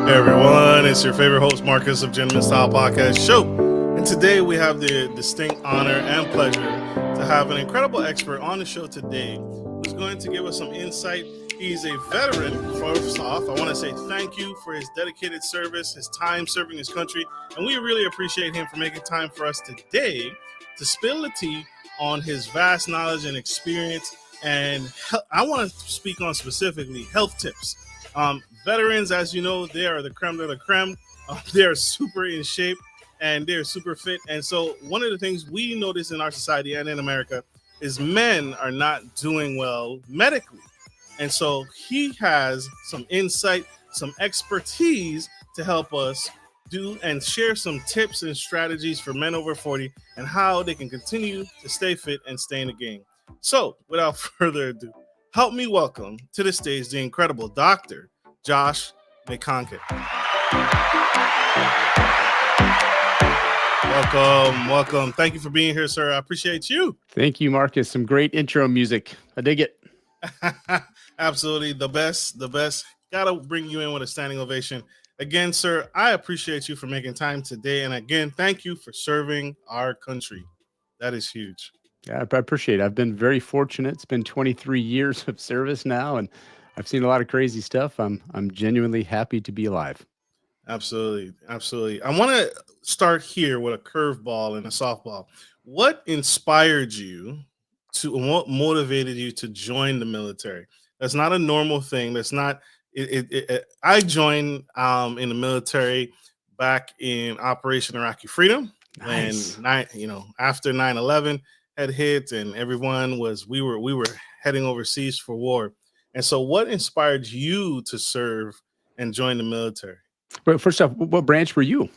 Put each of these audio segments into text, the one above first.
Hey everyone, it's your favorite host Marcus of Gentleman Style Podcast Show. And today we have the distinct honor and pleasure to have an incredible expert on the show today who's going to give us some insight. He's a veteran. First off, I want to say thank you for his dedicated service, his time serving his country, and we really appreciate him for making time for us today to spill the tea on his vast knowledge and experience. And I want to speak on specifically health tips. Veterans, as you know, they are the creme de la creme. They are super in shape and they're super fit. And so, one of the things we notice in our society and in America is men are not doing well medically. And so, he has some insight, some expertise to help us do and share some tips and strategies for men over 40 and how they can continue to stay fit and stay in the game. So, without further ado, help me welcome to the stage the incredible Dr. Josh McConkey. Welcome. Thank you for being here, sir. I appreciate you. Thank you, Marcus. Some great intro music. I dig it. Absolutely. The best. Gotta bring you in with a standing ovation. Again, sir, I appreciate you for making time today. And again, thank you for serving our country. That is huge. Yeah, I appreciate it. I've been very fortunate. It's been 23 years of service now, and I've seen a lot of crazy stuff. I'm genuinely happy to be alive. Absolutely. I want to start here with a curveball and a softball. What inspired you to, and what motivated you to join the military? That's not a normal thing. That's not. I joined in the military back in Operation Iraqi Freedom Nice. when after 9/11 had hit and everyone was we were heading overseas for war. And so, what inspired you to serve and join the military? But first off, what branch were you?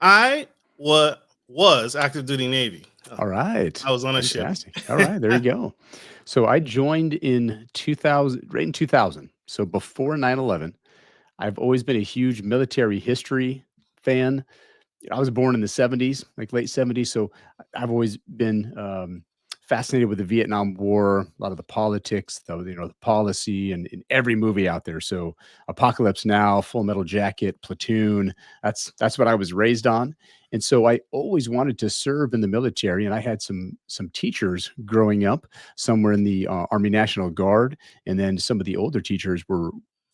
I was active duty Navy. All right. I was on a ship. Fantastic. All right, there you go. So I joined in 2000, right in 2000. So before 9/11. I've always been a huge military history fan. I was born in the 70s, like late 70s. So I've always been fascinated with the Vietnam War, a lot of the politics, the policy, and in every movie out there. So Apocalypse Now, Full Metal Jacket, Platoon. That's what I was raised on. And so I always wanted to serve in the military. And I had some teachers growing up. Some were in the Army National Guard, and then some of the older teachers were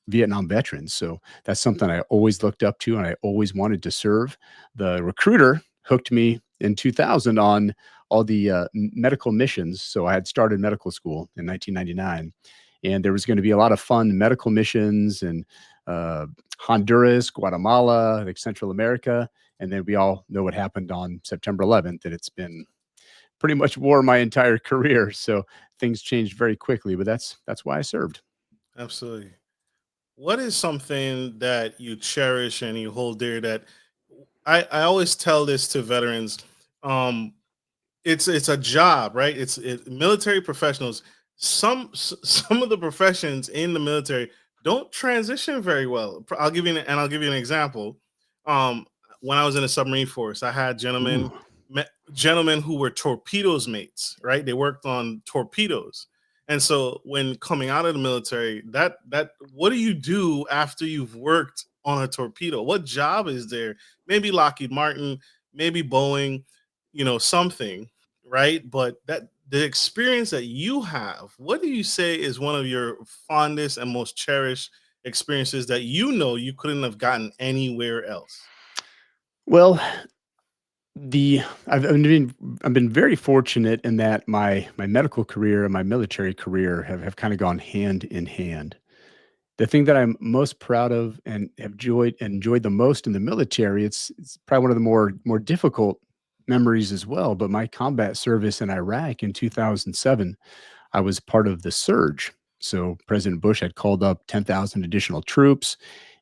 Vietnam veterans. So that's something I always looked up to and I always wanted to serve. The recruiter hooked me in 2000 on all the medical missions. So I had started medical school in 1999, and there was going to be a lot of fun medical missions in Honduras, Guatemala, like Central America. And then we all know what happened on September 11th, and it's been pretty much war my entire career. So things changed very quickly, but that's why I served. Absolutely. What is something that you cherish and you hold dear that I always tell this to veterans. Um, it's a job, right? Military professionals. Some of the professions in the military don't transition very well. I'll give you an example. Um, when I was in the submarine force, I had Ooh. gentlemen who were torpedoes mates, right? They worked on torpedoes. And so when coming out of the military, that what do you do after you've worked on a torpedo? What job is there? Maybe Lockheed Martin, maybe Boeing, something, right? But that the experience that you have, what do you say is one of your fondest and most cherished experiences that you couldn't have gotten anywhere else? Well, The I've been very fortunate in that my medical career and my military career have kind of gone hand in hand. The thing that I'm most proud of and have enjoyed the most in the military, it's probably one of the more difficult memories as well, but my combat service in Iraq in 2007, I was part of the surge. So President Bush had called up 10,000 additional troops,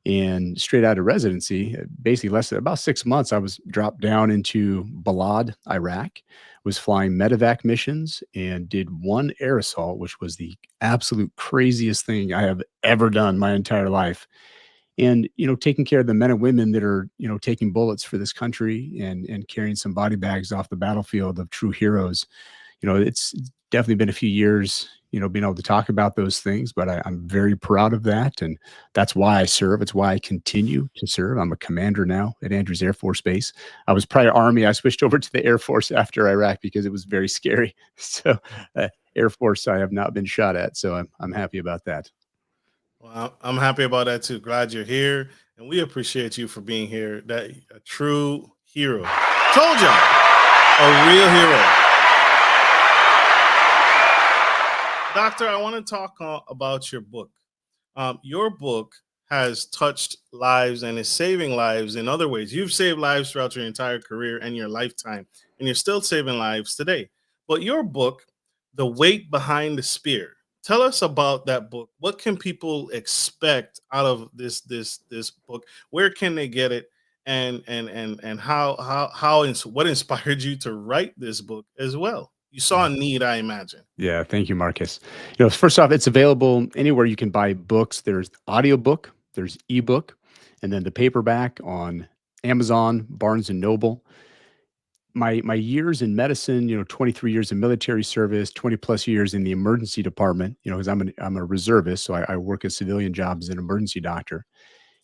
and straight out of residency, basically less than about 6 months, I was dropped down into Balad, Iraq, was flying medevac missions and did one air assault, which was the absolute craziest thing I have ever done my entire life. And, taking care of the men and women that are, taking bullets for this country and carrying some body bags off the battlefield of true heroes. It's definitely been a few years, being able to talk about those things, but I'm very proud of that. And that's why I serve. It's why I continue to serve. I'm a commander now at Andrews Air Force Base. I was prior Army. I switched over to the Air Force after Iraq because it was very scary. So, Air Force, I have not been shot at. So I'm happy about that. Well, I'm happy about that too. Glad you're here, and we appreciate you for being here. That a true hero. Told y'all, a real hero. Doctor, I want to talk about your book. Your book has touched lives and is saving lives in other ways. You've saved lives throughout your entire career and your lifetime, and you're still saving lives today. But your book, The Weight Behind the Spear, tell us about that book. What can people expect out of this book? Where can they get it? And what inspired you to write this book as well? You saw a need, I imagine. Yeah, thank you, Marcus. First off, it's available anywhere you can buy books. There's audiobook, there's ebook, and then the paperback on Amazon, Barnes and Noble. My years in medicine, 23 years in military service, 20 plus years in the emergency department, because I'm a reservist, so I work a civilian job as an emergency doctor.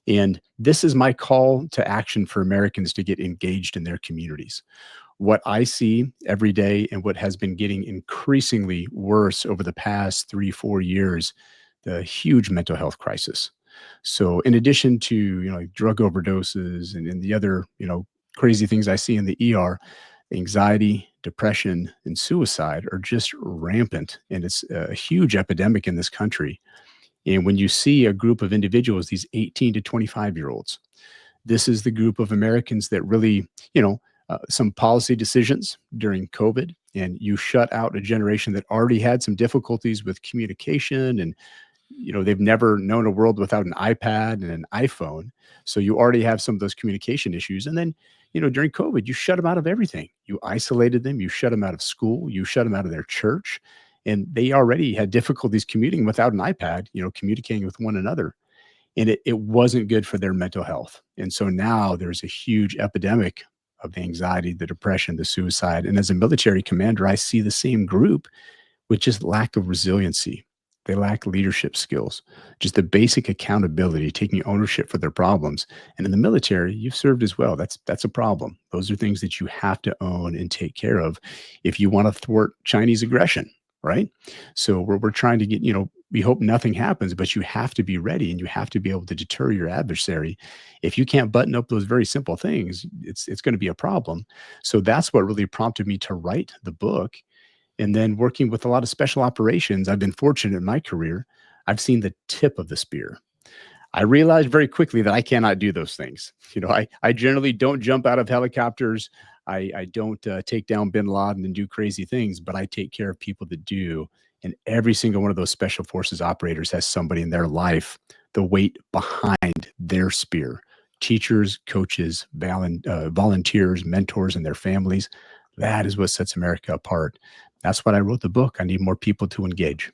And this is my call to action for Americans to get engaged in their communities. What I see every day and what has been getting increasingly worse over the past 3, 4 years, the huge mental health crisis. So in addition to, like drug overdoses and the other, crazy things I see in the ER, anxiety, depression, and suicide are just rampant. And it's a huge epidemic in this country. And when you see a group of individuals, these 18 to 25-year-olds, this is the group of Americans that really, some policy decisions during COVID, and you shut out a generation that already had some difficulties with communication, and they've never known a world without an iPad and an iPhone. So you already have some of those communication issues. And then, during COVID, you shut them out of everything. You isolated them, you shut them out of school, you shut them out of their church. And they already had difficulties commuting without an iPad, communicating with one another. And it wasn't good for their mental health. And so now there's a huge epidemic of the anxiety, the depression, the suicide. And as a military commander, I see the same group with just lack of resiliency. They lack leadership skills, just the basic accountability, taking ownership for their problems. And in the military, you've served as well. That's a problem. Those are things that you have to own and take care of if you want to thwart Chinese aggression, right? So we're trying to get, we hope nothing happens, but you have to be ready and you have to be able to deter your adversary. If you can't button up those very simple things, it's going to be a problem. So that's what really prompted me to write the book. And then working with a lot of special operations, I've been fortunate in my career. I've seen the tip of the spear. I realized very quickly that I cannot do those things. I generally don't jump out of helicopters. I don't take down bin Laden and do crazy things, but I take care of people that do. And every single one of those special forces operators has somebody in their life, the weight behind their spear. Teachers, coaches, volunteers, mentors, and their families. That is what sets America apart. That's what I wrote the book. I need more people to engage.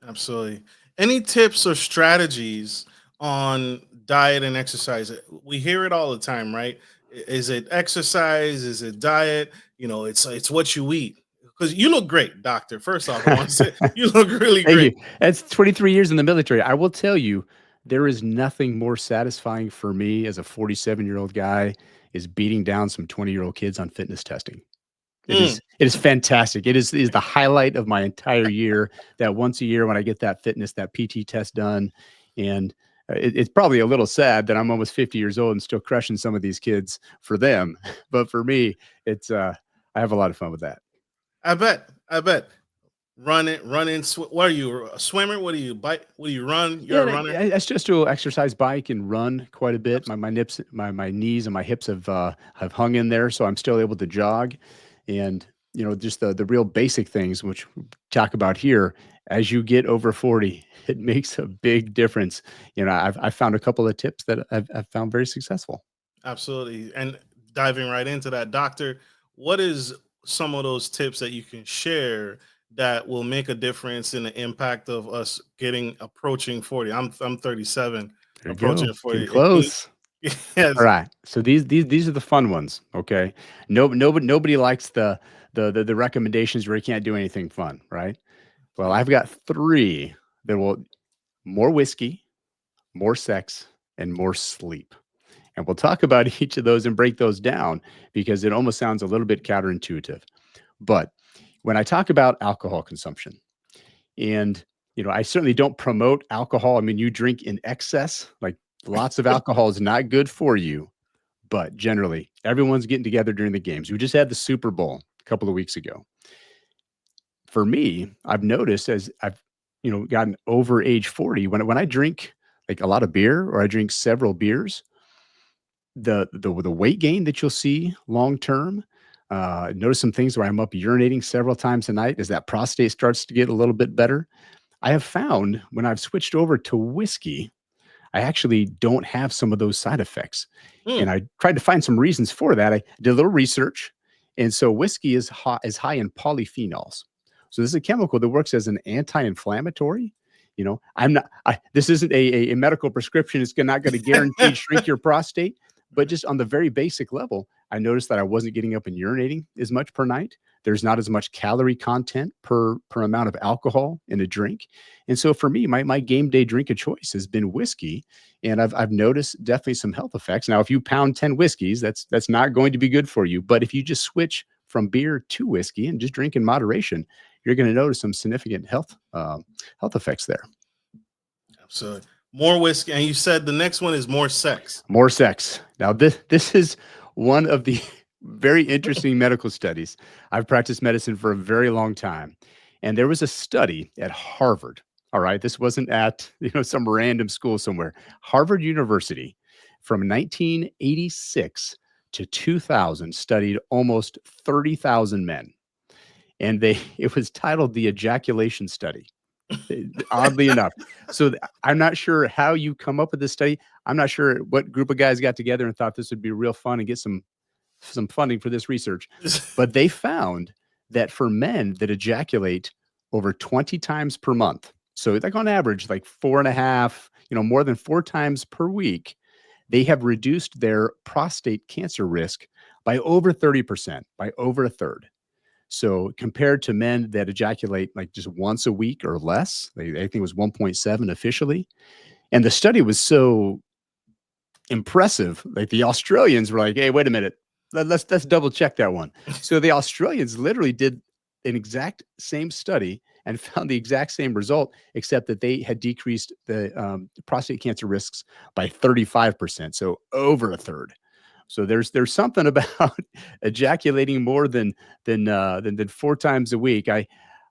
Absolutely. Any tips or strategies on diet and exercise? We hear it all the time, right? Is it exercise? Is it diet? It's what you eat. Because you look great, doctor. First off, I want to say you look really Thank you. great. That's 23 years in the military. I will tell you, there is nothing more satisfying for me as a 47-year-old guy is beating down some 20-year-old kids on fitness testing. Mm, It is fantastic. It is the highlight of my entire year, that once a year when I get that fitness, that PT test done. And it's probably a little sad that I'm almost 50 years old and still crushing some of these kids for them. But for me, it's I have a lot of fun with that. I bet. I bet. Running. What are you, a swimmer? What do you bike? What do you run? You're Yeah, a runner. it's just to exercise, bike, and run quite a bit. My knees and my hips have hung in there, so I'm still able to jog, and just the real basic things which we talk about here. As you get over 40, it makes a big difference. I've found a couple of tips that I've found very successful. Absolutely. And diving right into that, doctor, what is some of those tips that you can share that will make a difference in the impact of us approaching 40? I'm 37, There you go, approaching getting 40. close. All Yes. right. So these are the fun ones. Okay. Nobody likes the recommendations where you can't do anything fun, right? Well, I've got three that will more whiskey, more sex, and more sleep. And we'll talk about each of those and break those down because it almost sounds a little bit counterintuitive. But when I talk about alcohol consumption, and I certainly don't promote alcohol. I mean, you drink in excess, like lots of alcohol is not good for you. But generally, everyone's getting together during the games. We just had the Super Bowl a couple of weeks ago. For me, I've noticed as I've gotten over age 40, when I drink like a lot of beer or I drink several beers, the weight gain that you'll see long term. Notice some things where I'm up urinating several times a night as that prostate starts to get a little bit better. I have found when I've switched over to whiskey, I actually don't have some of those side effects. And Hmm. I tried to find some reasons for that. I did a little research. And so whiskey is high in polyphenols. So this is a chemical that works as an anti-inflammatory. This isn't a medical prescription. It's not going to guarantee shrink your prostate, but just on the very basic level, I noticed that I wasn't getting up and urinating as much per night. There's not as much calorie content per amount of alcohol in a drink. And so for me, my game day drink of choice has been whiskey. And I've noticed definitely some health effects. Now, if you pound 10 whiskeys, that's not going to be good for you. But if you just switch from beer to whiskey and just drink in moderation, you're going to notice some significant health effects there. So more whiskey, and you said the next one is more sex. More sex. Now, this is one of the very interesting medical studies. I've practiced medicine for a very long time, and there was a study at Harvard. All right, this wasn't at some random school somewhere. Harvard University, from 1986 to 2000, studied almost 30,000 men, and it was titled the ejaculation study. Oddly enough. So I'm not sure how you come up with this study. I'm not sure what group of guys got together and thought this would be real fun and get some funding for this research. But they found that for men that ejaculate over 20 times per month, so like on average, like 4.5, more than 4 times per week, they have reduced their prostate cancer risk by over 30%, by over a third. So compared to men that ejaculate like just once a week or less, I think it was 1.7 officially. And the study was so impressive. Like the Australians were like, "Hey, wait a minute, let's double check that one." So the Australians literally did an exact same study and found the exact same result, except that they had decreased the prostate cancer risks by 35%, so over a third. So there's something about ejaculating more than 4 times a week. Uh,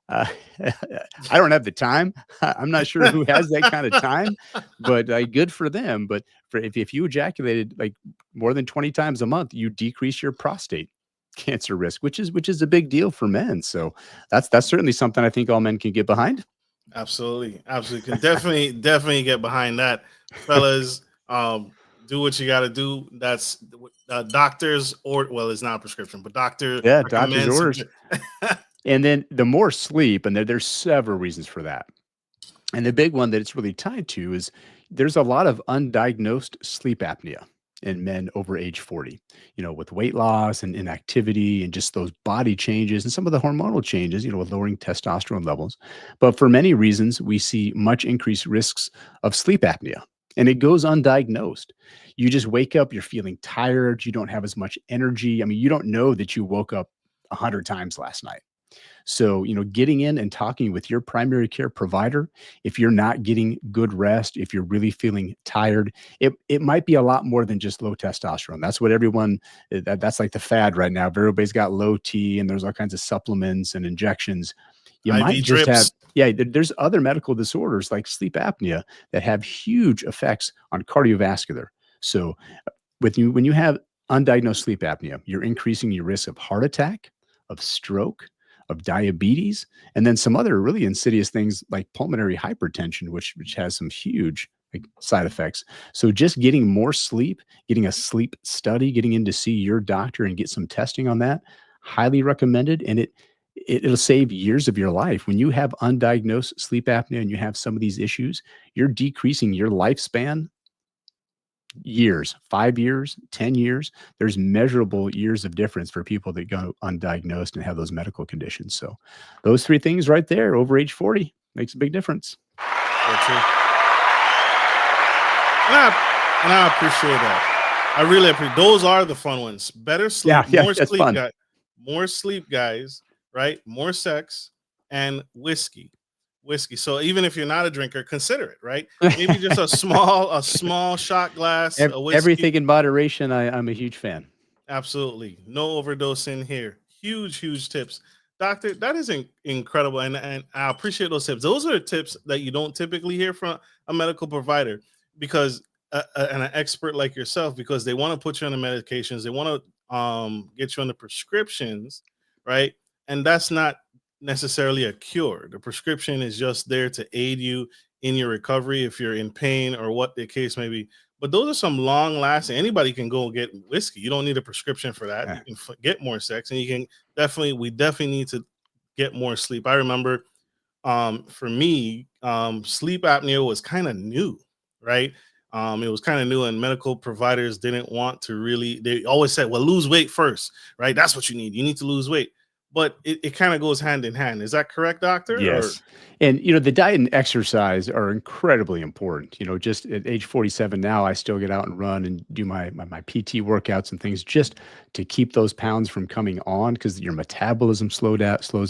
I don't have the time. I'm not sure who has that kind of time, but good for them. But if you ejaculated like more than 20 times a month, you decrease your prostate cancer risk, which is a big deal for men. So that's certainly something I think all men can get behind. Absolutely, absolutely. Can definitely get behind that, fellas. Do what you got to do. That's doctors, or well, it's not a prescription, but doctor Yeah, doctor's recommends. orders. And then the more sleep, and there's several reasons for that. And the big one that it's really tied to is there's a lot of undiagnosed sleep apnea in men over age 40, with weight loss and inactivity and just those body changes and some of the hormonal changes, with lowering testosterone levels. But for many reasons, we see much increased risks of sleep apnea. And it goes undiagnosed. You just wake up, you're feeling tired, you don't have as much energy. I mean, you don't know that you woke up 100 times last night. So, getting in and talking with your primary care provider, if you're not getting good rest, if you're really feeling tired, it might be a lot more than just low testosterone. That's what that's like the fad right now. Everybody's got low T and there's all kinds of supplements and injections. You might IV just have, drips. yeah, there's other medical disorders like sleep apnea that have huge effects on cardiovascular. So, when you have undiagnosed sleep apnea, you're increasing your risk of heart attack, of stroke, of diabetes, and then some other really insidious things like pulmonary hypertension, which has some huge side effects. So just getting more sleep, getting a sleep study, getting in to see your doctor and get some testing on that, highly recommended. And it'll save years of your life. When you have undiagnosed sleep apnea and you have some of these issues, you're decreasing your lifespan years, 5 years, 10 years. There's measurable years of difference for people that go undiagnosed and have those medical conditions. So those three things right there over age 40 makes a big difference. That's it. And I appreciate that. I really appreciate those are the fun ones. Better Yeah, sleep, yeah, that's fun. more sleep, guys, right? More sex and whiskey. Whiskey. So even if you're not a drinker, consider it, right? Maybe just a small shot glass of whiskey. Everything in moderation. I'm a huge fan. Absolutely. No overdosing here. Huge tips. Doctor, that is incredible. And I appreciate those tips. Those are tips that you don't typically hear from a medical provider because, and an expert like yourself, because they want to put you on the medications. They want to get you on the prescriptions, right? And that's not necessarily a cure. The prescription is just there to aid you in your recovery if you're in pain or what the case may be. But those are some long lasting. Anybody can go get whiskey. You don't need a prescription for that. Yeah. You can get more sex, and you can we definitely need to get more sleep. I remember, for me, sleep apnea was kind of new, right? It was kind of new, and medical providers didn't want to really. They always said, "Well, lose weight first, right? That's what you need. You need to lose weight." But it kind of goes hand in hand. Is that correct, doctor? Or Yes. And, the diet and exercise are incredibly important. Just at age 47 now, I still get out and run and do my PT workouts and things just to keep those pounds from coming on because your metabolism slows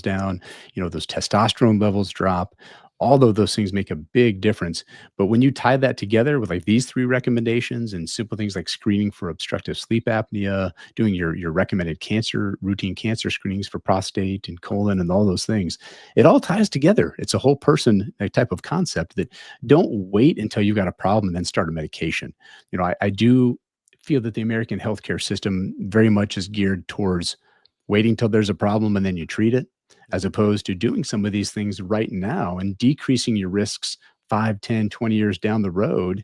down, those testosterone levels drop. All of those things make a big difference. But when you tie that together with like these three recommendations and simple things like screening for obstructive sleep apnea, doing your recommended routine cancer screenings for prostate and colon and all those things, it all ties together. It's a whole person type of concept that don't wait until you've got a problem and then start a medication. I do feel that the American healthcare system very much is geared towards waiting till there's a problem and then you treat it, as opposed to doing some of these things right now and decreasing your risks 5, 10, 20 years down the road,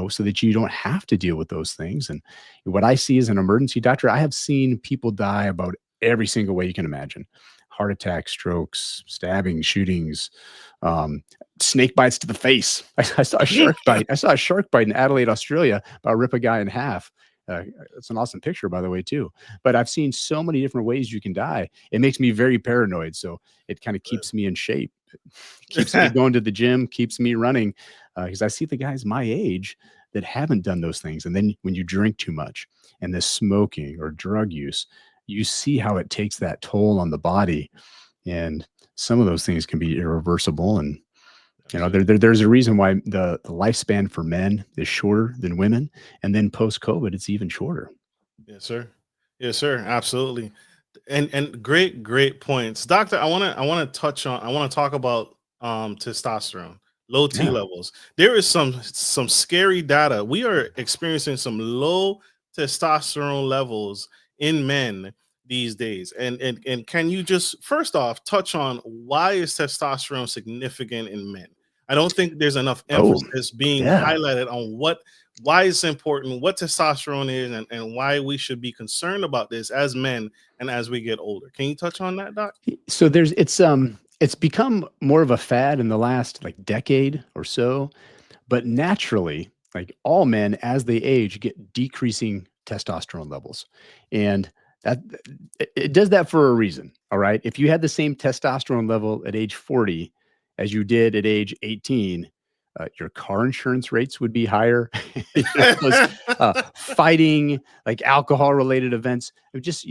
so that you don't have to deal with those things. And what I see as an emergency doctor, I have seen people die about every single way you can imagine: heart attacks, strokes, stabbing, shootings, um, snake bites to the face. I saw a shark bite. I saw a shark bite in Adelaide, Australia, about rip a guy in half. It's an awesome picture, by the way, too. But I've seen so many different ways you can die. It makes me very paranoid. So it kind of keeps me in shape, keeps me going to the gym, keeps me running, because I see the guys my age that haven't done those things. And then when you drink too much and the smoking or drug use, you see how it takes that toll on the body. And some of those things can be irreversible. And there's a reason why the lifespan for men is shorter than women, and then post COVID, it's even shorter. Yes, sir. Yes, sir. Absolutely. And great points, doctor. I want to talk about testosterone, low T Yeah. levels. There is some scary data. We are experiencing some low testosterone levels in men these days. And can you just first off touch on why is testosterone significant in men? I don't think there's enough Oh, emphasis being yeah. highlighted on why it's important, what testosterone is, and why we should be concerned about this as men and as we get older. Can you touch on that, Doc? So it's become more of a fad in the last like decade or so. But naturally, like all men, as they age, get decreasing testosterone levels. And that it does that for a reason. All right. If you had the same testosterone level at age 40 as you did at age 18, your car insurance rates would be higher. Those fighting, like alcohol related events, it just,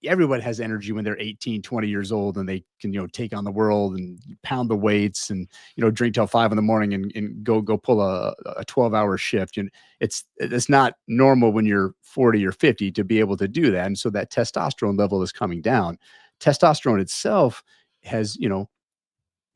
everyone has energy when they're 18, 20 years old and they can, take on the world and pound the weights and, drink till 5 a.m. and go pull a 12-hour shift. And it's not normal when you're 40 or 50 to be able to do that. And so that testosterone level is coming down. Testosterone itself has,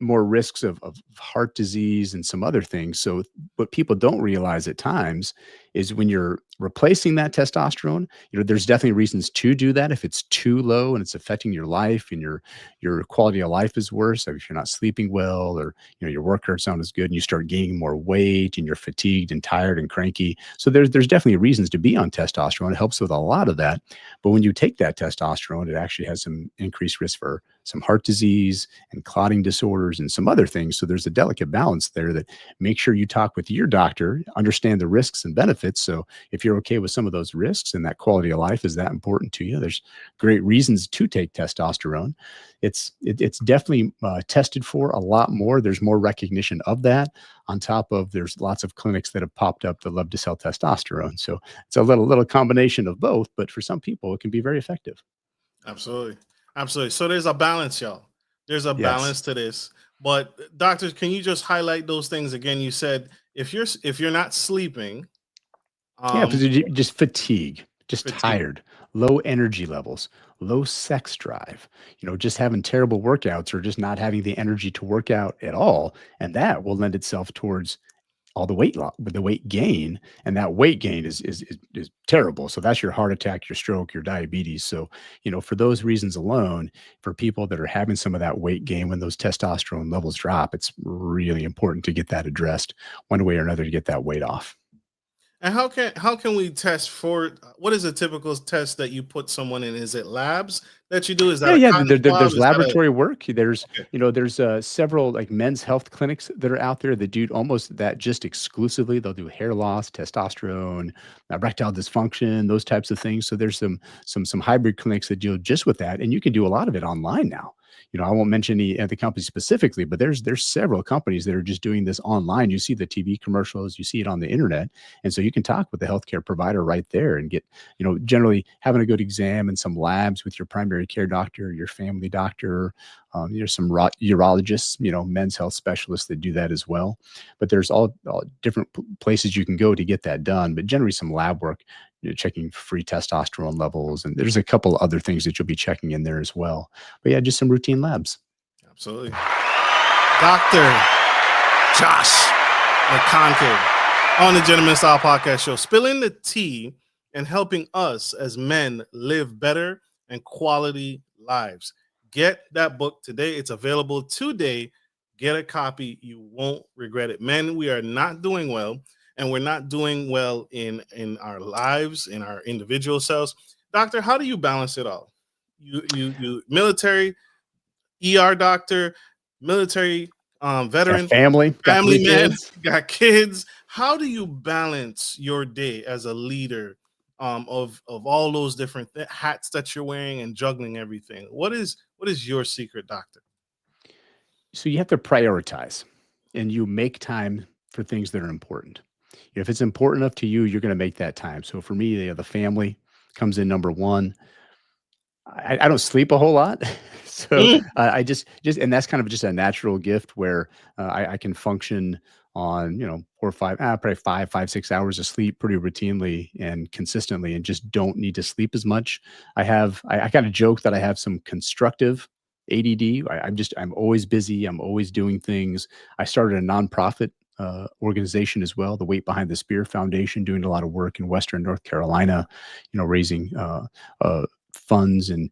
more risks of heart disease and some other things. So what people don't realize at times is when you're replacing that testosterone, there's definitely reasons to do that. If it's too low and it's affecting your life and your quality of life is worse, like if you're not sleeping well or your workouts aren't as good and you start gaining more weight and you're fatigued and tired and cranky. So there's definitely reasons to be on testosterone. It helps with a lot of that. But when you take that testosterone, it actually has some increased risk for some heart disease and clotting disorders and some other things. So there's a delicate balance there that make sure you talk with your doctor, understand the risks and benefits benefits. So if you're okay with some of those risks and that quality of life is that important to you, there's great reasons to take testosterone. It's definitely tested for a lot more. There's more recognition of that. On top of, there's lots of clinics that have popped up that love to sell testosterone. So it's a little combination of both. But for some people, it can be very effective. Absolutely. Absolutely. So there's a balance, y'all. There's a Yes. balance to this. But doctors, can you just highlight those things again? You said if you're not sleeping, Yeah, because um, just fatigue, just fatigue. tired, low energy levels, low sex drive, just having terrible workouts or just not having the energy to work out at all. And that will lend itself towards all the weight loss, the weight gain. And that weight gain is terrible. So that's your heart attack, your stroke, your diabetes. So, for those reasons alone, for people that are having some of that weight gain when those testosterone levels drop, it's really important to get that addressed one way or another to get that weight off. And how can we test for what is a typical test that you put someone in? Is it labs that you do? Is that Yeah, a yeah. cotton swab? There's Is that a laboratory work. okay? There's several like men's health clinics that are out there that do almost that just exclusively. They'll do hair loss, testosterone, erectile dysfunction, those types of things. So there's some hybrid clinics that deal just with that, and you can do a lot of it online now. I won't mention any the company specifically, but there's several companies that are just doing this online. You see the TV commercials, you see it on the internet, and so you can talk with the healthcare provider right there and get generally having a good exam and some labs with your primary care doctor, your family doctor. There's some urologists, men's health specialists that do that as well. But there's all different places you can go to get that done. But generally, some lab work, checking free testosterone levels, and there's a couple other things that you'll be checking in there as well. But yeah, just some routine labs. Absolutely. Dr. Josh McConkey on the Gentleman Style Podcast Show, spilling the tea and helping us as men live better and quality lives. Get that book today. It's available today. Get a copy. You won't regret it. Men, we are not doing well, and we're not doing well in our lives, in our individual selves. Doctor, how do you balance it all? You military, doctor, military, Got veteran, family, got three family man, kids. got kids. How do you balance your day as a leader, of all those different hats that you're wearing and juggling everything? What is your secret, doctor? So you have to prioritize and you make time for things that are important. If it's important enough to you, you're going to make that time. So for me, the family comes in number one. I don't sleep a whole lot. So Mm, I just, and that's kind of just a natural gift where I can function on, 4 or 5, probably 5, 5, 6 hours of sleep pretty routinely and consistently and just don't need to sleep as much. I kind of joke that I have some constructive ADD. I'm always busy. I'm always doing things. I started a nonprofit organization as well, the Weight Behind the Spear Foundation, doing a lot of work in Western North Carolina, raising funds and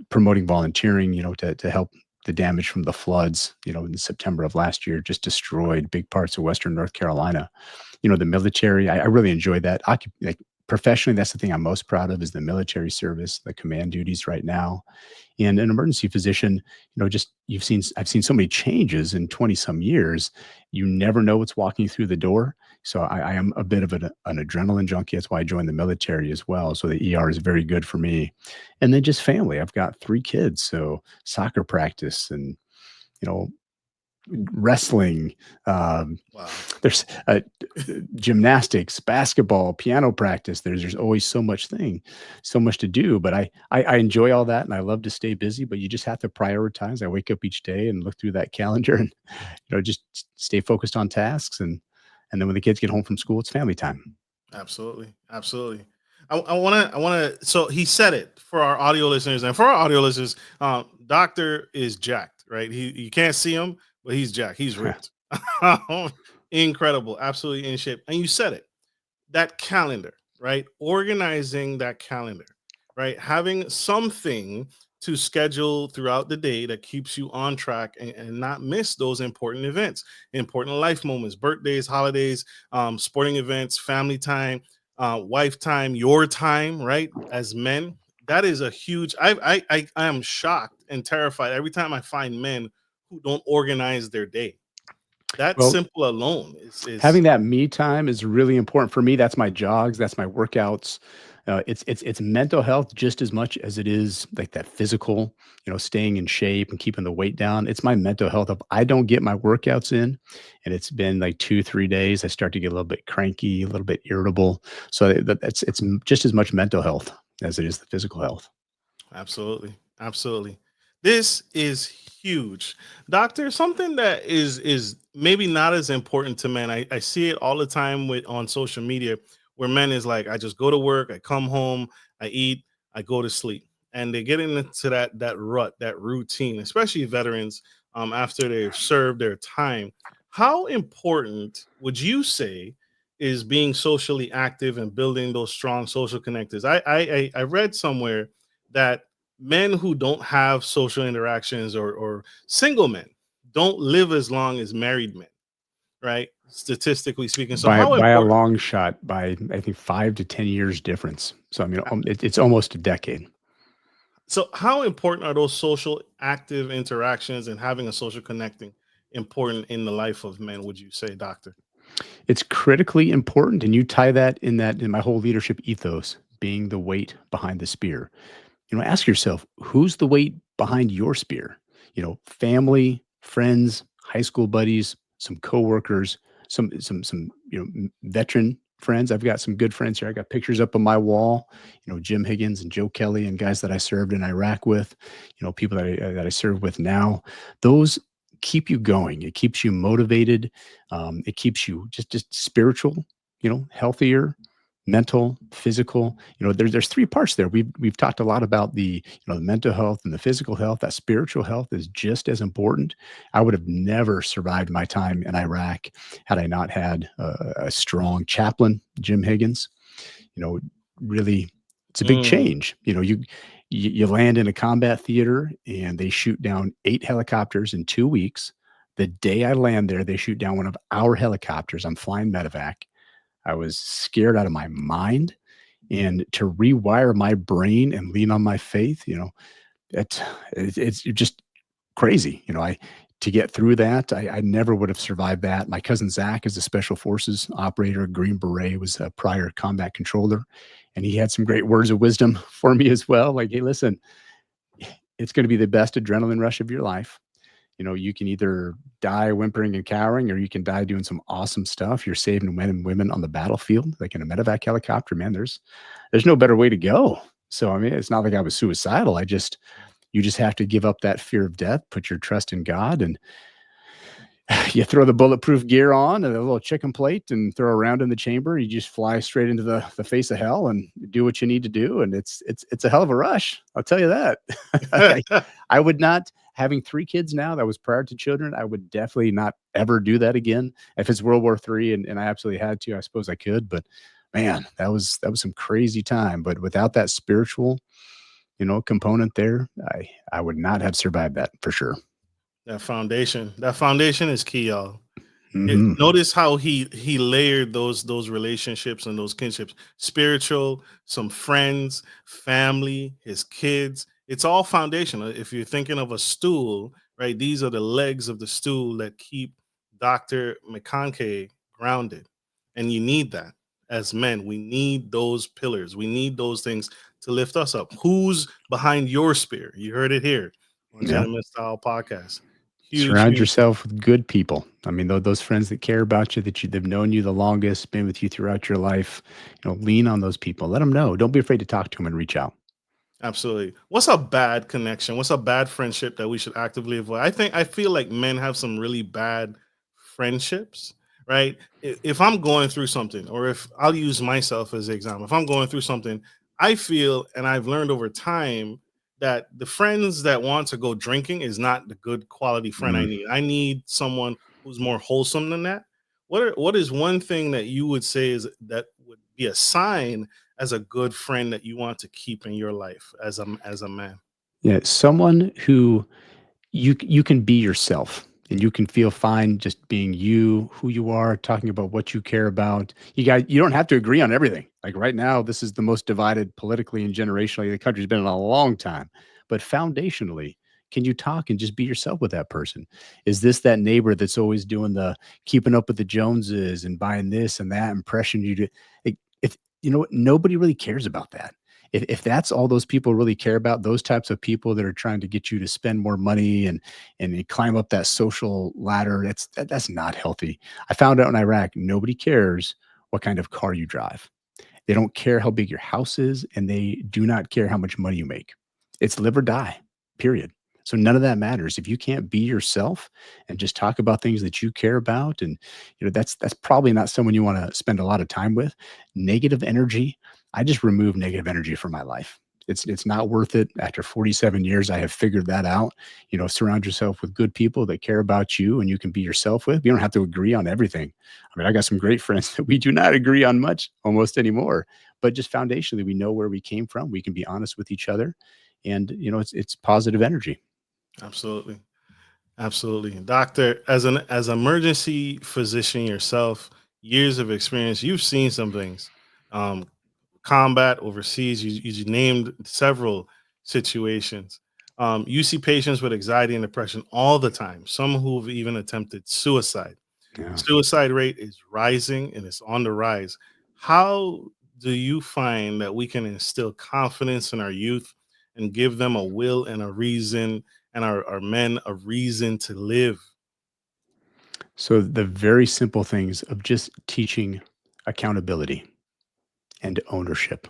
promoting volunteering, to help the damage from the floods, in September of last year, just destroyed big parts of Western North Carolina. The military, I really enjoyed that. Like professionally, that's the thing I'm most proud of is the military service, the command duties right now. And an emergency physician, just I've seen so many changes in 20 some years. You never know what's walking through the door. So I am a bit of an adrenaline junkie. That's why I joined the military as well. So the ER is very good for me. And then just family. I've got 3 kids. So soccer practice and, you know, wrestling, um, wow. there's gymnastics, basketball, piano practice. There's always so much to do. But I enjoy all that, and I love to stay busy. But you just have to prioritize. I wake up each day and look through that calendar, and just stay focused on tasks. And then when the kids get home from school, it's family time. Absolutely, absolutely. I want to. So he said it for our audio listeners, and for our audio listeners, Doctor is jacked, right? You can't see him, but he's jacked. He's ripped. Incredible, absolutely in shape. And you said it. That calendar, right? Organizing that calendar, right? Having something to schedule throughout the day that keeps you on track and not miss those important events, important life moments, birthdays, holidays, sporting events, family time, wife time, your time, right? As men, that is a huge. I am shocked and terrified every time I find men who don't organize their day. That Well, simple alone is having that me time is really important for me. That's my jogs, that's my workouts. It's mental health just as much as it is like that physical, staying in shape and keeping the weight down. It's my mental health. If I don't get my workouts in, and it's been like 2, 3 days, I start to get a little bit cranky, a little bit irritable. So it's just as much mental health as it is the physical health. absolutely, absolutely. This is huge, doctor. Something that is maybe not as important to men. I see it all the time with on social media, where men is like, I just go to work, I come home, I eat, I go to sleep, and they get into that rut, that routine. Especially veterans, after they've served their time. How important would you say is being socially active and building those strong social connectors? I read somewhere that men who don't have social interactions, or single men, don't live as long as married men, right? Statistically speaking. So By how by a important long shot, by I think 5 to 10 years difference. So I mean, it's almost a decade. how important are those social active interactions and having a social connecting important in the life of men, would you say, doctor? It's critically important, and you tie that in my whole leadership ethos, being the weight behind the spear. Ask yourself, who's the weight behind your spear? Family, friends, high school buddies, some coworkers, some veteran friends. I've got some good friends here. I got pictures up on my wall. Jim Higgins and Joe Kelly and guys that I served in Iraq with. People that I serve with now. Those keep you going. It keeps you motivated. It keeps you just spiritual. Healthier, mental, physical. There's three parts there. We've talked a lot about the mental health and the physical health. That spiritual health is just as important. I would have never survived my time in Iraq had I not had a strong chaplain, Jim Higgins. You know, really, it's a big Mm. change. You land in a combat theater and they shoot down 8 helicopters in 2 weeks. The day I land there, they shoot down one of our helicopters. I'm flying medevac. I was scared out of my mind. And to rewire my brain and lean on my faith, it's it's just crazy. I to get through that, I never would have survived that. My cousin Zach is a special forces operator, Green Beret, was a prior combat controller, and he had some great words of wisdom for me as well. Like, hey, listen, it's going to be the best adrenaline rush of your life. You can either die whimpering and cowering, or you can die doing some awesome stuff. You're saving men and women on the battlefield, like in a medevac helicopter. Man, there's no better way to go. So I mean, it's not like I was suicidal. You just have to give up that fear of death, put your trust in God, and you throw the bulletproof gear on and a little chicken plate and throw around in the chamber. You just fly straight into the face of hell and do what you need to do. And it's a hell of a rush. I'll tell you that. I would not, having 3 kids now, that was prior to children. I would definitely not ever do that again. If it's World War III and I absolutely had to, I suppose I could, but man, that was some crazy time. But without that spiritual, component there, I would not have survived that for sure. That foundation is key, y'all. Hmm. Notice how he layered those relationships and those kinships, spiritual, some friends, family, his kids. It's all foundational. If you're thinking of a stool, right, these are the legs of the stool that keep Dr. McConkey grounded. And you need that. As men, we need those pillars, we need those things to lift us up. Who's behind your spear? You heard it here on Yeah. Gentleman Style Podcast. Huge, Surround huge. yourself with good people. I mean, those friends that care about you, they've known you the longest, been with you throughout your life. Lean on those people. Let them know. Don't be afraid to talk to them and reach out. Absolutely. What's a bad connection? What's a bad friendship that we should actively avoid? I feel like men have some really bad friendships, right? If I'm going through something, or if I'll use myself as an example, if I'm going through something, I feel, and I've learned over time, that the friends that want to go drinking is not the good quality friend I Mm. need. I need someone who's more wholesome than that. What is one thing that you would say is that would be a sign as a good friend that you want to keep in your life as a man? Yeah, someone who you can be yourself and you can feel fine just being you, who you are, talking about what you care about. You don't have to agree on everything. Like right now, this is the most divided politically and generationally the country's been in a long time. But foundationally, Can you talk and just be yourself with that person? Is this that neighbor that's always doing the keeping up with the Joneses and buying this and that and pressuring you to, like, if you know what, nobody really cares about that. If that's all those people really care about, those types of people that are trying to get you to spend more money and climb up that social ladder, that's not healthy. I found out in Iraq, nobody cares what kind of car you drive. They don't care how big your house is, and they do not care how much money you make. It's live or die, period. So none of that matters. If you can't be yourself and just talk about things that you care about, and that's probably not someone you want to spend a lot of time with. Negative energy, I just remove negative energy from my life. It's not worth it. After 47 years, I have figured that out. Surround yourself with good people that care about you and you can be yourself with. You don't have to agree on everything. I mean, I got some great friends that we do not agree on much almost anymore, but just foundationally, we know where we came from. We can be honest with each other, and it's positive energy. Absolutely. Absolutely. Doctor, as an emergency physician yourself, years of experience, you've seen some things. Um, Combat overseas, you named several situations. You see patients with anxiety and depression all the time, some who've even attempted suicide. Yeah. Suicide rate is rising and it's on the rise. How do you find that we can instill confidence in our youth and give them a will and a reason, and our men a reason to live? So the very simple things of just teaching accountability and ownership.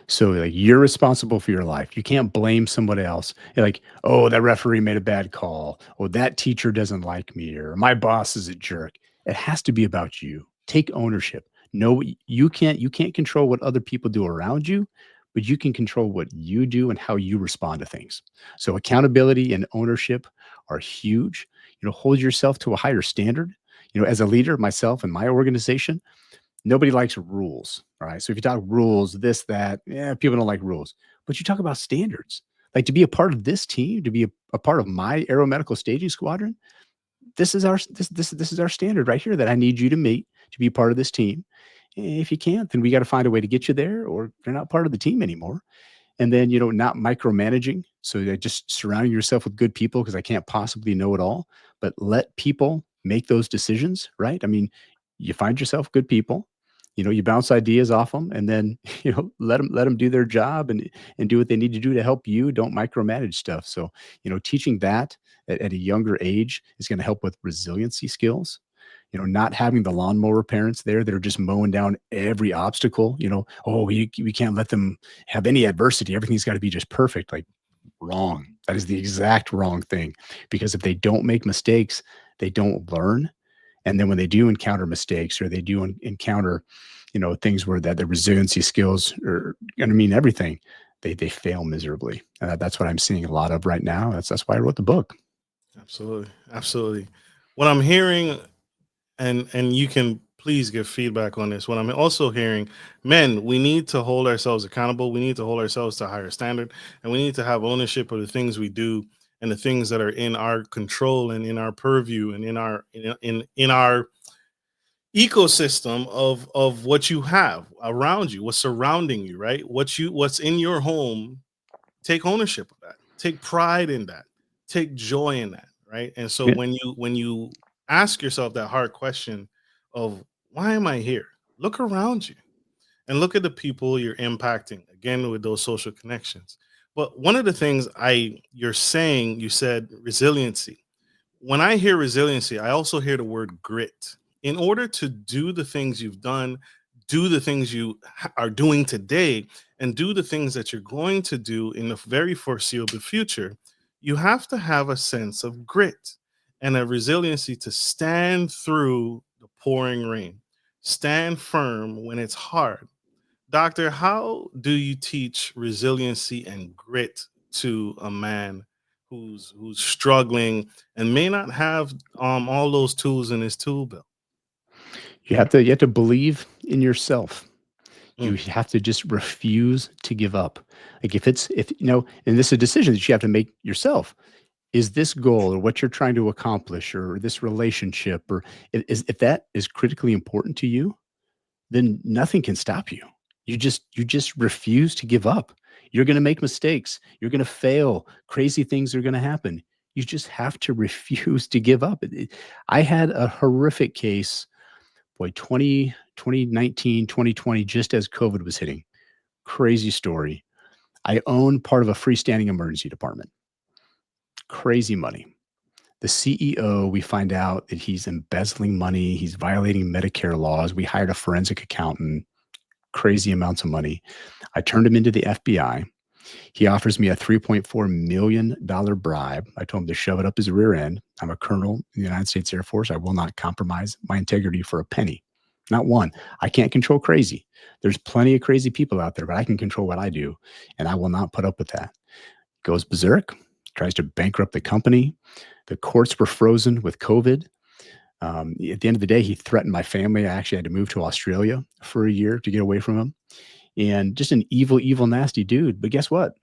So like you're responsible for your life. You can't blame somebody else. You're like, oh, that referee made a bad call. Oh, that teacher doesn't like me, or my boss is a jerk. It has to be about you. Take ownership. No, you can't control what other people do around you, but you can control what you do and how you respond to things. So accountability and ownership are huge. Hold yourself to a higher standard. As a leader, myself and my organization, nobody likes rules. All right. So if you talk rules, this, that, yeah, people don't like rules. But you talk about standards. Like to be a part of this team, to be a part of my aeromedical staging squadron, this is our standard right here that I need you to meet to be part of this team. If you can't, then we got to find a way to get you there, or you're not part of the team anymore. And then, not micromanaging. So just surrounding yourself with good people, because I can't possibly know it all, but let people make those decisions, right? I mean, you find yourself good people, you bounce ideas off them, and then, let them do their job and do what they need to do to help you. Don't micromanage stuff. So, teaching that at a younger age is going to help with resiliency skills. Not having the lawnmower parents there that are just mowing down every obstacle. Oh, we can't let them have any adversity. Everything's got to be just perfect. Like, wrong. That is the exact wrong thing. Because if they don't make mistakes, they don't learn. And then when they do encounter mistakes, or they do encounter, things where that the resiliency skills are going to mean everything, they fail miserably. That's what I'm seeing a lot of right now. That's why I wrote the book. Absolutely. Absolutely. What I'm hearing, and you can please give feedback on this, what I'm also hearing, men, we need to hold ourselves accountable, we need to hold ourselves to a higher standard, and we need to have ownership of the things we do and the things that are in our control and in our purview and in our ecosystem of what you have around you, what's surrounding you, right? What's in your home. Take ownership of that, take pride in that, take joy in that, right? And so Yeah. when you ask yourself that hard question of why am I here, look around you and look at the people you're impacting, again with those social connections. But one of the things you're saying, you said resiliency. When I hear resiliency, I also hear the word grit. In order to do the things you've done, do the things you are doing today, and do the things that you're going to do in the very foreseeable future, you have to have a sense of grit and a resiliency to stand through the pouring rain, stand firm when it's hard. Doctor, how do you teach resiliency and grit to a man who's struggling and may not have all those tools in his tool belt? You have to believe in yourself. You Mm, have to just refuse to give up. Like and this is a decision that you have to make yourself. Is this goal or what you're trying to accomplish or this relationship, or if that is critically important to you, then nothing can stop you. You just refuse to give up. You're going to make mistakes. You're going to fail. Crazy things are going to happen. You just have to refuse to give up. I had a horrific case, boy, 2019, 2020, just as COVID was hitting. Crazy story. I own part of a freestanding emergency department. Crazy money. The CEO, we find out that he's embezzling money. He's violating Medicare laws. We hired a forensic accountant, crazy amounts of money. I turned him into the FBI. He offers me a $3.4 million bribe. I told him to shove it up his rear end. I'm a colonel in the United States Air Force. I will not compromise my integrity for a penny. Not one. I can't control crazy. There's plenty of crazy people out there, but I can control what I do, and I will not put up with that. Goes berserk, tries to bankrupt the company. The courts were frozen with COVID. At the end of the day, he threatened my family. I actually had to move to Australia for a year to get away from him. And just an evil, evil, nasty dude. But guess what?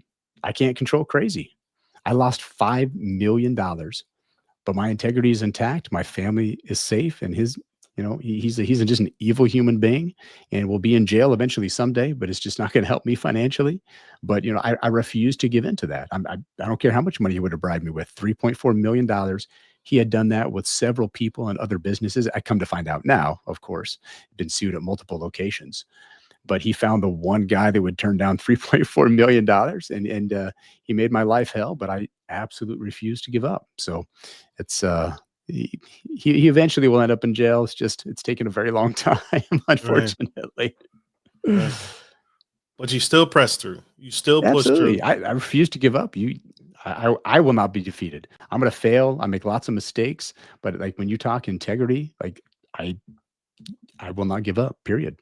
I can't control crazy. I lost $5 million, but my integrity is intact. My family is safe, and he's just an evil human being, and will be in jail eventually someday. But it's just not going to help me financially. But I refuse to give in to that. I don't care how much money he would have bribed me with. $3.4 million. He had done that with several people and other businesses. I come to find out now, of course, been sued at multiple locations. But he found the one guy that would turn down $3.4 million, and he made my life hell, but I absolutely refuse to give up. So it's he eventually will end up in jail. It's taken a very long time, unfortunately. Right. But you still press through. You still push through. Absolutely. I refuse to give up. I will not be defeated. I'm going to fail. I make lots of mistakes, but like when you talk integrity, like I will not give up, period.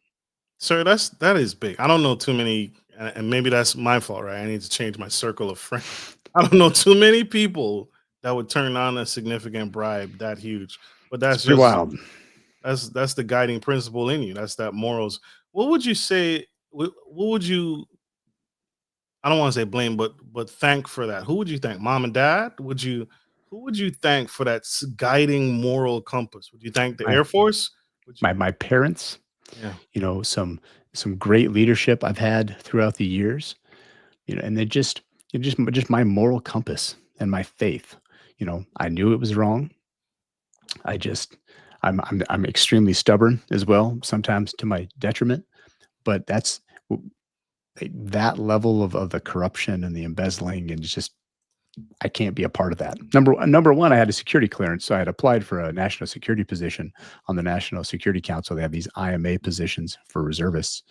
Sir, that is big. I don't know too many, and maybe that's my fault, right? I need to change my circle of friends. I don't know too many people that would turn down a significant bribe that huge. But It's that's pretty just wild. that's the guiding principle in you. That's that morals. What would you say? What would you? I don't want to say blame, but thank for that. Who would you thank? Mom and dad? Would you? Who would you thank for that guiding moral compass? Would you thank the My Air Force? Would you? my parents, Yeah. some great leadership I've had throughout the years, and they just my moral compass and my faith. I knew it was wrong. I just I'm extremely stubborn as well, sometimes to my detriment, but that's that level of the corruption and the embezzling, and it's just I can't be a part of that. Number one, I had a security clearance, so I had applied for a national security position on the National Security Council. They have these IMA positions for reservists,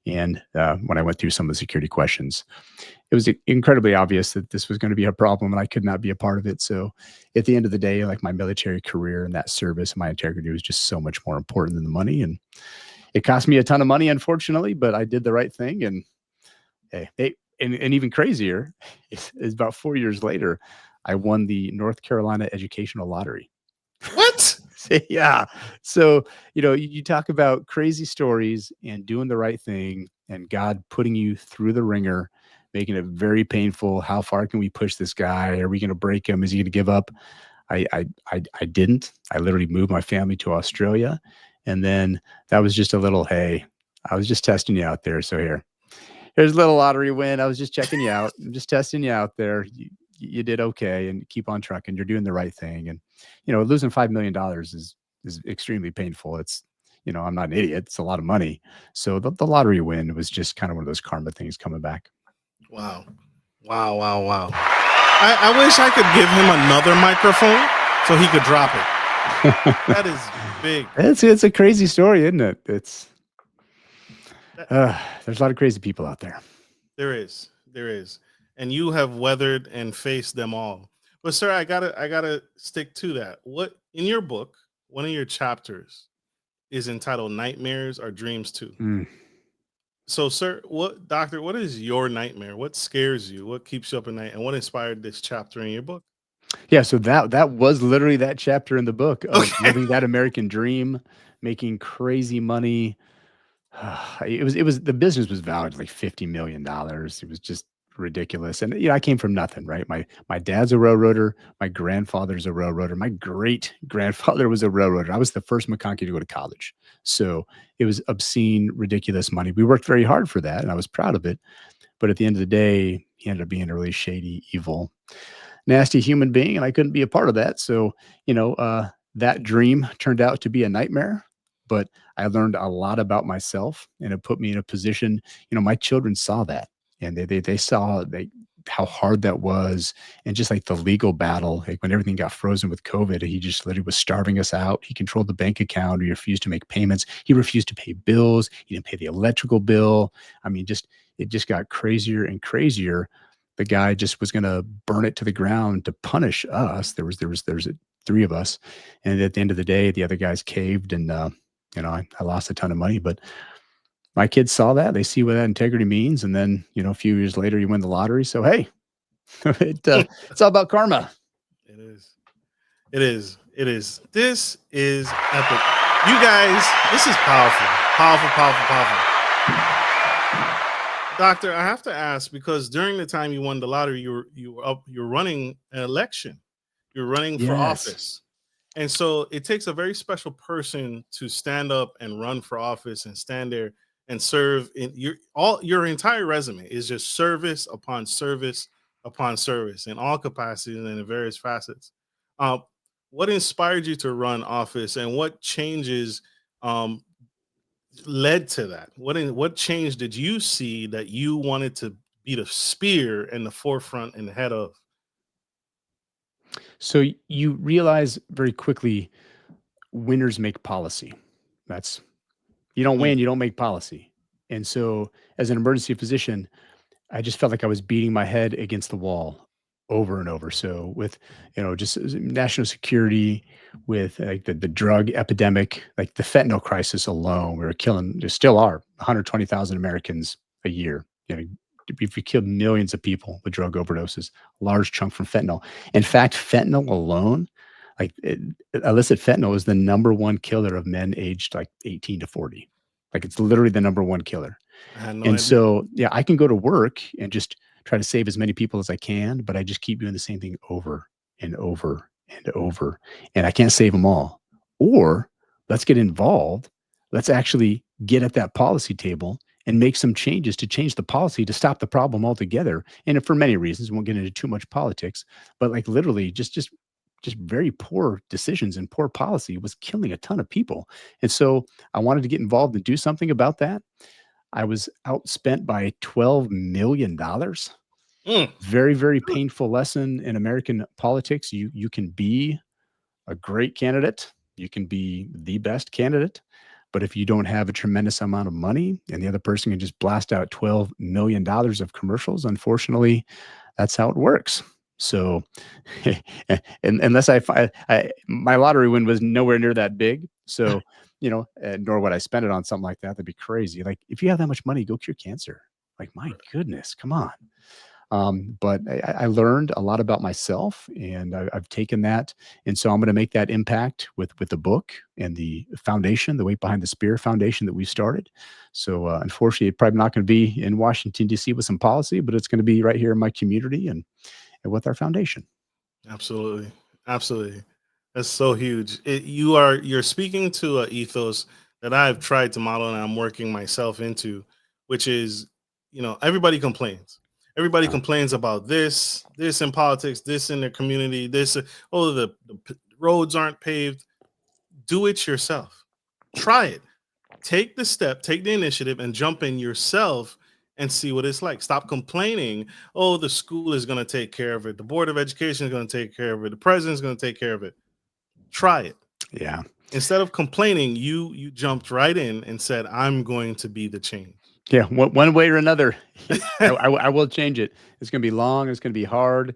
and when I went through some of the security questions, it was incredibly obvious that this was going to be a problem, and I could not be a part of it. So, at the end of the day, like my military career and that service, my integrity was just so much more important than the money, and it cost me a ton of money, unfortunately, but I did the right thing, and hey, and even crazier is about 4 years later, I won the North Carolina Educational Lottery. What? Yeah. So, you talk about crazy stories and doing the right thing and God putting you through the ringer, making it very painful. How far can we push this guy? Are we going to break him? Is he going to give up? I didn't. I literally moved my family to Australia. And then that was just a little, hey, I was just testing you out there. So here's a little lottery win. I was just checking you out. I'm just testing you out there. You did okay, and keep on trucking. You're doing the right thing. And losing $5 million is extremely painful. It's I'm not an idiot. It's a lot of money. So the lottery win was just kind of one of those karma things coming back. Wow. Wow, wow, wow. I wish I could give him another microphone so he could drop it. That is big. It's a crazy story, isn't it? That, There's a lot of crazy people out there. there is. And you have weathered and faced them all. But sir, I gotta stick to that. What in your book, one of your chapters is entitled Nightmares Are Dreams Too. Mm. So, sir, what is your nightmare? What scares you? What keeps you up at night? And what inspired this chapter in your book? Yeah, so that was literally that chapter in the book of Okay. living that American dream, making crazy money. It was the business was valued at like $50 million. It was just ridiculous. And I came from nothing, right? My dad's a railroader, my grandfather's a railroader, my great grandfather was a railroader. I was the first McConkey to go to college. So it was obscene, ridiculous money. We worked very hard for that, and I was proud of it. But at the end of the day, he ended up being a really shady, evil, nasty human being, and I couldn't be a part of that. So, that dream turned out to be a nightmare, but I learned a lot about myself, and it put me in a position. My children saw that, and they saw how hard that was, and just like the legal battle, like when everything got frozen with COVID, he just literally was starving us out. He controlled the bank account. He refused to make payments. He refused to pay bills. He didn't pay the electrical bill. I mean, just it just got crazier and crazier. The guy just was going to burn it to the ground to punish us. There's three of us, and at the end of the day, the other guys caved, and I lost a ton of money. But my kids saw that; they see what that integrity means, and then a few years later, you win the lottery. So hey, it's all about karma. It is. It is. It is. This is epic. You guys, this is powerful. Powerful, powerful, powerful. Doctor, I have to ask, because during the time you won the lottery, you're running an election. You're running for Yes. office. And so it takes a very special person to stand up and run for office and stand there and serve. In your entire resume is just service upon service in all capacities and in various facets. Uh, what inspired you to run office, and what changes um, led to that? What change did you see that you wanted to be the spear in the forefront and the head of? So you realize very quickly, winners make policy. That's You don't Mm, win, you don't make policy. And so, as an emergency physician, I just felt like I was beating my head against the wall over and over. So with, just national security, with like the drug epidemic, like the fentanyl crisis alone, we were killing, just still are 120,000 Americans a year. We've killed millions of people with drug overdoses, a large chunk from fentanyl. In fact, fentanyl alone, illicit fentanyl is the number one killer of men aged like 18 to 40. Like it's literally the number one killer. I had no And idea. so, yeah, I can go to work and just try to save as many people as I can, but I just keep doing the same thing over and over and over, and I can't save them all. Or let's get involved. Let's actually get at that policy table and make some changes to change the policy to stop the problem altogether. And for many reasons, we won't get into too much politics, but like literally just very poor decisions and poor policy was killing a ton of people. And so I wanted to get involved and do something about that. I was outspent by $12 million. Mm, Very, very painful lesson in American politics. You can be a great candidate, you can be the best candidate, but if you don't have a tremendous amount of money and the other person can just blast out $12 million of commercials, unfortunately, that's how it works. So, and unless my lottery win was nowhere near that big. So, nor would I spend it on something like that. That'd be crazy. Like, if you have that much money, go cure cancer. Like, my goodness, come on. But I learned a lot about myself, and I've taken that, and so I'm going to make that impact with the book and the foundation, the Weight Behind the Spear Foundation that we started. So unfortunately, it's probably not going to be in Washington D.C. with some policy, but it's going to be right here in my community and with our foundation. absolutely. Absolutely. That's so huge. You're speaking to a ethos that I've tried to model and I'm working myself into, which is, everybody complains. Everybody Yeah. complains about this in politics, this in their community, this, oh, the roads aren't paved. Do it yourself. Try it. Take the step, take the initiative, and jump in yourself and see what it's like. Stop complaining. Oh, the school is going to take care of it. The board of education is going to take care of it. The president is going to take care of it. Try it. Yeah. Instead of complaining, you jumped right in and said, "I'm going to be the change." Yeah, one way or another, I will change it. It's gonna be long, it's gonna be hard,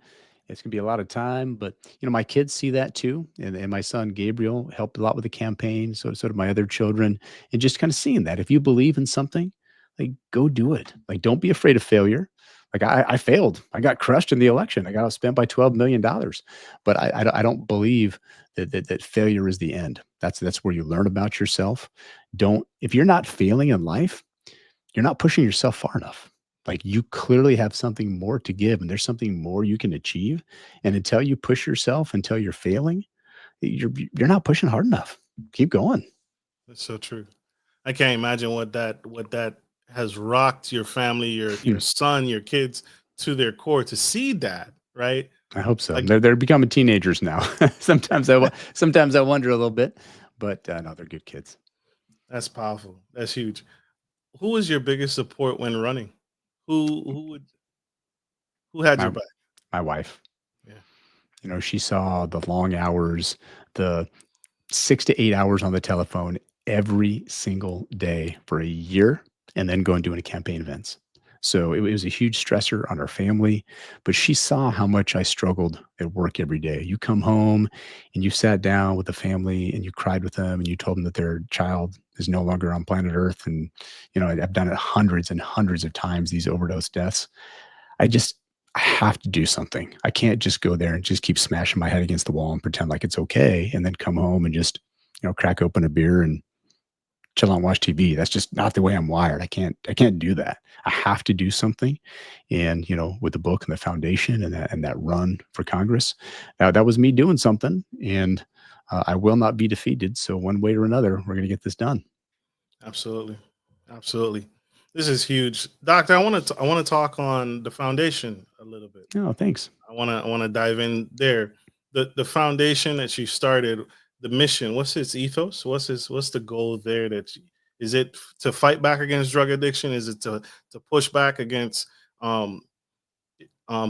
it's gonna be a lot of time, but, my kids see that too, and my son Gabriel helped a lot with the campaign, so did my other children, and just kinda seeing that if you believe in something, like, go do it. Like, don't be afraid of failure. Like, I failed. I got crushed in the election. I got outspent by $12 million, but I don't believe that failure is the end. That's where you learn about yourself. Don't If you're not failing in life, you're not pushing yourself far enough. Like you clearly have something more to give and there's something more you can achieve. And until you push yourself, until you're failing, you're not pushing hard enough. Keep going. That's so true. I can't imagine what that has rocked your family, your son, your kids to their core to see that, right? I hope so. Like They're becoming teenagers now. Sometimes I wonder a little bit, but no, they're good kids. that's powerful. That's huge. Who was your biggest support when running? Who who had your My back? my wife, Yeah. she saw the long hours, the 6 to 8 hours on the telephone every single day for a year, and then go and doing campaign events. So it was a huge stressor on our family, but she saw how much I struggled at work every day. You come home and you sat down with the family and you cried with them and you told them that their child is no longer on planet Earth. And, I've done it hundreds and hundreds of times, these overdose deaths. I have to do something. I can't just go there and just keep smashing my head against the wall and pretend like it's okay and then come home and just, crack open a beer and chill and watch TV. That's just not the way I'm wired. I can't do that. I have to do something. And, with the book and the foundation and that run for Congress, that was me doing something. And I will not be defeated. So one way or another, we're going to get this done. Absolutely. Absolutely. This is huge. Doctor, I want to talk on the foundation a little bit. Oh, thanks. I want to dive in there. The foundation that you started, the mission, what's its ethos? What's the goal there is it to fight back against drug addiction? Is it to push back against um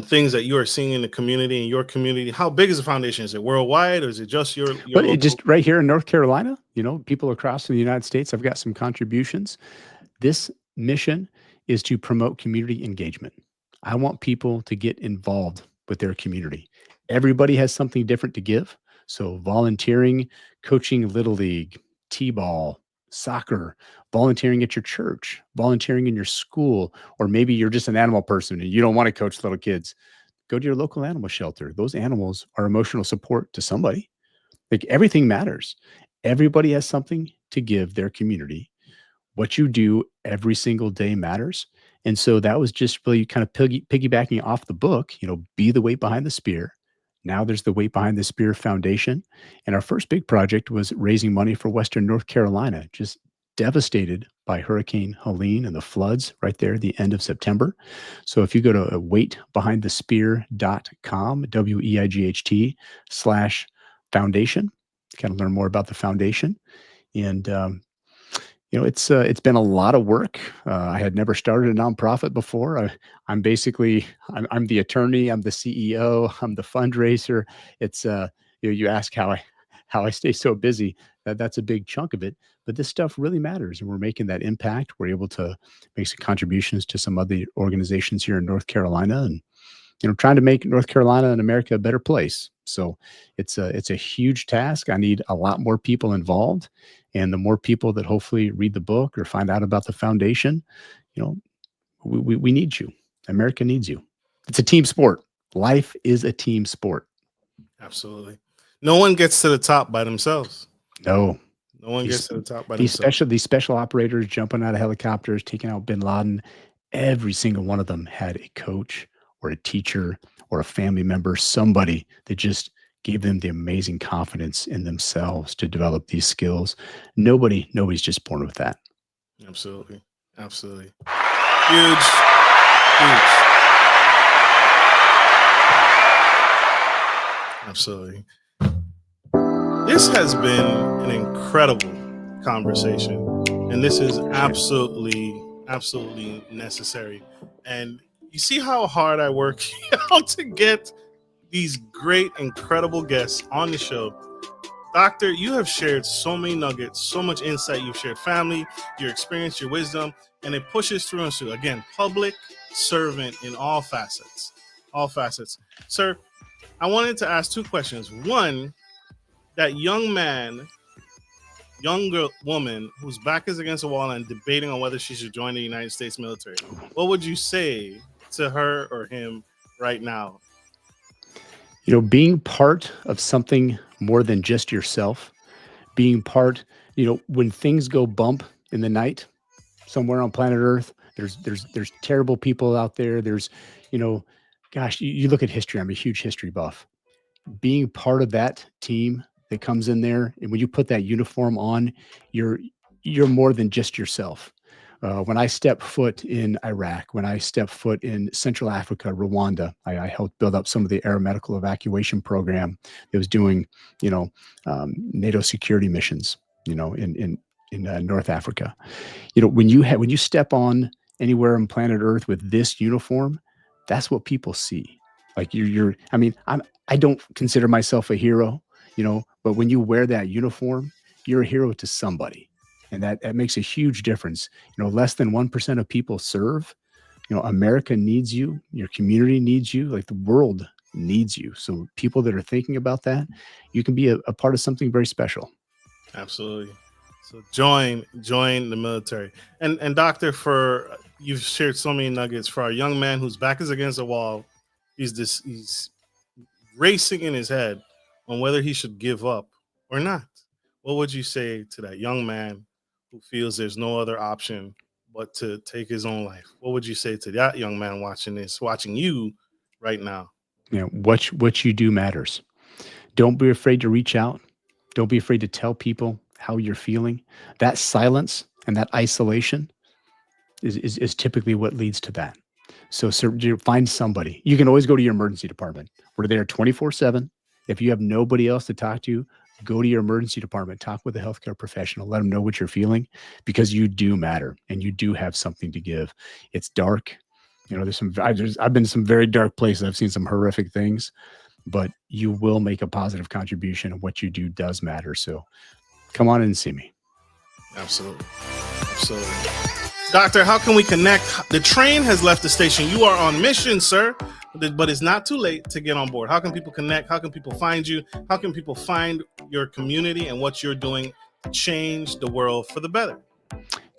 things that you are seeing in the community, in your community? How big is the foundation? Is it worldwide or is it just your But it local? just right here in North Carolina, people across the United States, I've got some contributions. This mission is to promote community engagement. I want people to get involved with their community. Everybody has something different to give. So, volunteering, coaching little league, t ball, soccer, volunteering at your church, volunteering in your school, or maybe you're just an animal person and you don't want to coach little kids. Go to your local animal shelter. Those animals are emotional support to somebody. Like everything matters. Everybody has something to give their community. What you do every single day matters. And so that was just really kind of piggybacking off the book, be the weight behind the spear. Now there's the Weight Behind the Spear Foundation. And our first big project was raising money for Western North Carolina, just devastated by Hurricane Helene and the floods right there at the end of September. So if you go to weightbehindthespear.com, WEIGHT/foundation, kind of learn more about the foundation. And it's been a lot of work. I had never started a nonprofit before. I'm the attorney, I'm the CEO, I'm the fundraiser. It's you ask how I stay so busy. That's a big chunk of it. But this stuff really matters, and we're making that impact. We're able to make some contributions to some other organizations here in North Carolina, and trying to make North Carolina and America a better place. So it's a huge task. I need a lot more people involved, and the more people that hopefully read the book or find out about the foundation, you know, we need you. America needs you. It's a team sport. Life is a team sport. Absolutely. No one gets to the top by themselves. No, No one these gets to the top by these themselves. special these special operators jumping out of helicopters, taking out Bin Laden. Every single one of them had a coach or a teacher or a family member, somebody that just gave them the amazing confidence in themselves to develop these skills. Nobody's just born with that. Absolutely. Absolutely. Huge. Huge. Absolutely. This has been an incredible conversation. And this is absolutely, absolutely necessary. And you see how hard I work out to get these great, incredible guests on the show. Doctor, you have shared so many nuggets, so much insight. You've shared family, your experience, your wisdom, and it pushes through and through. Again, public servant in all facets. All facets. Sir, I wanted to ask two questions. One, that young man, younger woman whose back is against the wall and debating on whether she should join the United States military, what would you say to her or him right now? Being part of something more than just yourself, being part, when things go bump in the night somewhere on planet Earth, there's terrible people out there. There's, you know, gosh, you look at history. I'm a huge history buff. Being part of that team that comes in there, and when you put that uniform on, you're you're more than just yourself. When I stepped foot in Iraq, when I stepped foot in Central Africa, Rwanda, I helped build up some of the aeromedical evacuation program that was doing, NATO security missions, in North Africa. When you step on anywhere on planet Earth with this uniform, that's what people see. Like you're. I mean, I don't consider myself a hero, but when you wear that uniform, you're a hero to somebody, and that makes a huge difference. Less than 1% of people serve. America needs you. Your community needs you. Like the world needs you. So people that are thinking about that, you can be a part of something very special. Absolutely. So join the military. And doctor, for you've shared so many nuggets for our young man whose back is against the wall. He's racing in his head on whether he should give up or not. What would you say to that young man who feels there's no other option but to take his own life? What would you say to that young man watching you right now? What you do matters. Don't be afraid to reach out. Don't be afraid to tell people how you're feeling. That silence and that isolation is typically what leads to that. So, find somebody. You can always go to your emergency department. We're there 24/7. If you have nobody else to talk to, go to your emergency department. Talk with a healthcare professional. Let them know what you're feeling, because you do matter and you do have something to give. It's dark. I've been to some very dark places. I've seen some horrific things, but you will make a positive contribution, and what you do does matter. So come on in and see me. Absolutely. Absolutely. Doctor, how can we connect? The train has left the station. You are on mission, sir, but it's not too late to get on board. How can people connect? How can people find you? How can people find your community and what you're doing to change the world for the better?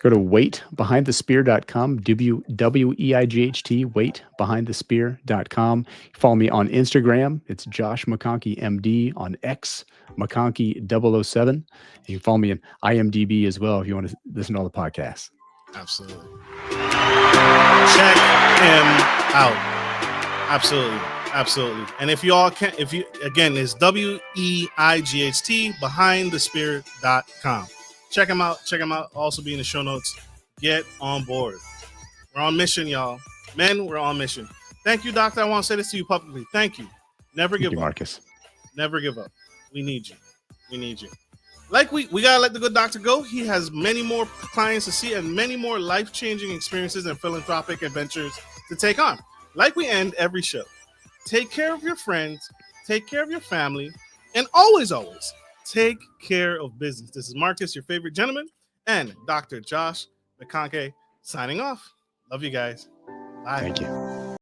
Go to weightbehindthespear.com, WEIGHT, weightbehindthespear.com. Follow me on Instagram. It's Josh McConkey, MD. On X, McConkey 007. You can follow me in IMDb as well if you want to listen to all the podcasts. Absolutely. Check him out. Absolutely. Absolutely. And if you all can, again, it's WEIGHT, behindthespear.com. Check him out. Check him out. Also be in the show notes. Get on board. We're on mission, y'all. Men, we're on mission. Thank you, doctor. I want to say this to you publicly. Thank you. Never give up. Marcus. Never give up. We need you. We need you. Like we got to let the good doctor go. He has many more clients to see and many more life-changing experiences and philanthropic adventures to take on. Like we end every show. Take care of your friends. Take care of your family. And always, always, take care of business. This is Marcus, your favorite gentleman, and Dr. Josh McConkey signing off. Love you guys. Bye. Thank you.